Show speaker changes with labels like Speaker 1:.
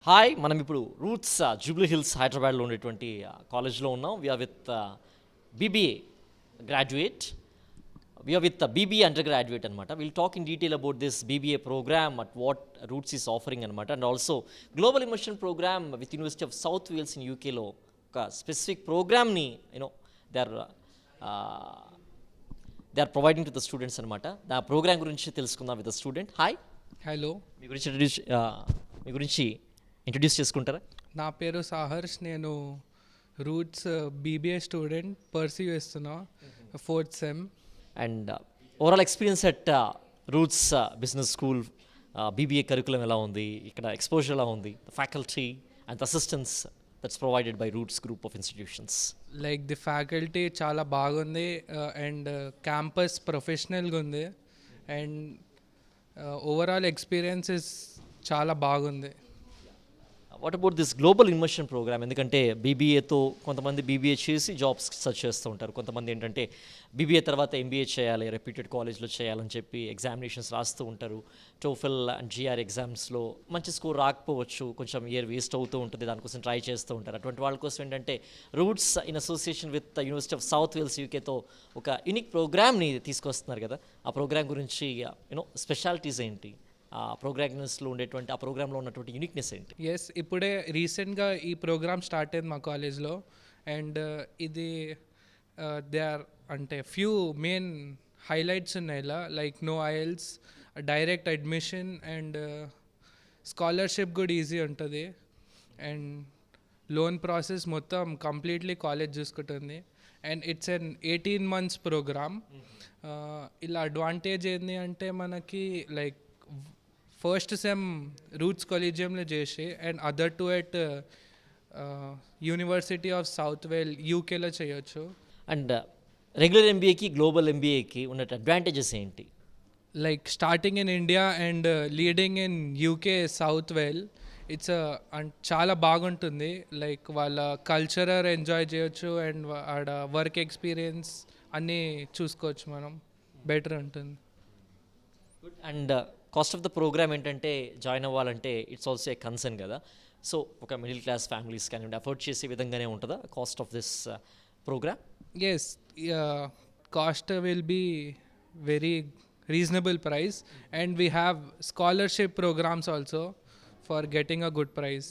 Speaker 1: Hi మనం ఇప్పుడు roots Jubilee hills హైదరాబాద్లో ఉండేటువంటి కాలేజ్లో ఉన్నాం. We are with BBA graduate, we are with BBA undergraduate అనమాట. Will talk in detail about this BBA programme at what Roots is offering అనమాట. And also global immersion programme with University of South Wales in యూకేలో ఒక specific ప్రోగ్రామ్ని they are providing to the students అనమాట. ఆ programme గురించి తెలుసుకుందాం with the student. Hi,
Speaker 2: hello,
Speaker 1: మీ గురించి ఇంట్రడ్యూస్ చేసుకుంటారా?
Speaker 2: నా పేరు సాహర్ష్. నేను రూట్స్ బీబీఏ స్టూడెంట్, పర్సీ చేస్తున్నా, 4th sem.
Speaker 1: And overall experience at roots business school BBA curriculum ఎలా ఉంది, ఇక్కడ ఎక్స్పోజర్ ఎలా ఉంది, faculty and assistance that's provided by roots group of institutions?
Speaker 2: Like the faculty చాలా బాగుంది అండ్ క్యాంపస్ ప్రొఫెషనల్గా ఉంది అండ్ ఓవరాల్ ఎక్స్పీరియన్సెస్ చాలా బాగుంది.
Speaker 1: What about this global immersion programme? ఎందుకంటే బీబీఏతో కొంతమంది బీబీఏ చేసి జాబ్స్ సర్చ్ చేస్తూ ఉంటారు, కొంతమంది ఏంటంటే బీబీఏ తర్వాత ఎంబీఏ చేయాలి, రెప్యూటెడ్ కాలేజ్లో చేయాలని చెప్పి ఎగ్జామినేషన్స్ రాస్తూ ఉంటారు. టోఫెల్ అండ్ జిఆర్ ఎగ్జామ్స్లో మంచి స్కోర్ రాకపోవచ్చు, కొంచెం ఇయర్ వేస్ట్ అవుతూ ఉంటుంది, దానికోసం ట్రై చేస్తూ ఉంటారు. అటువంటి వాళ్ళ కోసం ఏంటంటే Roots in association with University of South Wales యూకేతో ఒక యూనిక్ ప్రోగ్రామ్ని తీసుకొస్తున్నారు కదా. ఆ ప్రోగ్రామ్ గురించి స్పెషాలిటీస్ ఏంటి, ఆ ప్రోగ్రామ్స్లో ఉండేటువంటి, ఆ ప్రోగ్రాంలో ఉన్నటువంటి యూనిక్నెస్ ఏంటి?
Speaker 2: ఎస్, ఇప్పుడే రీసెంట్గా ఈ ప్రోగ్రామ్ స్టార్ట్ అయింది మా కాలేజ్లో అండ్ ఇది దే ఆర్ అంటే ఫ్యూ మెయిన్ హైలైట్స్ ఉన్నాయి ఇలా, like no IELTS, direct admission and scholarship కూడా ఈజీ ఉంటుంది అండ్ లోన్ ప్రాసెస్ మొత్తం కంప్లీట్లీ కాలేజ్ చూసుకుంటుంది and it's an 18 months programme. ఇలా అడ్వాంటేజ్ ఏంటి అంటే మనకి లైక్ ఫస్ట్ సెమ్ రూట్స్ కాలేజియంలో చేసి and other two at University of South Wale యూకేలో చేయొచ్చు.
Speaker 1: అండ్ రెగ్యులర్ ఎంబీఏకి గ్లోబల్ ఎంబీఏకి ఉన్న అడ్వాంటేజెస్ ఏంటి?
Speaker 2: Like starting in India and leading in UK South Wales, it's చాలా బాగుంటుంది. లైక్ వాళ్ళ కల్చరర్ ఎంజాయ్ చేయొచ్చు అండ్ ఆడ వర్క్ ఎక్స్పీరియన్స్ అన్నీ చూసుకోవచ్చు మనం, బెటర్ ఉంటుంది.
Speaker 1: And cost of the programme ఏంటంటే జాయిన్ అవ్వాలంటే ఇట్స్ ఆల్సో ఏ కన్సర్న్ కదా. సో ఒక మిడిల్ క్లాస్ ఫ్యామిలీస్ కానివ్వండి అఫోర్డ్ చేసే విధంగానే ఉంటుందా cost of this programme?
Speaker 2: Yes, cost will be very reasonable price and we have scholarship programs also for getting a good price.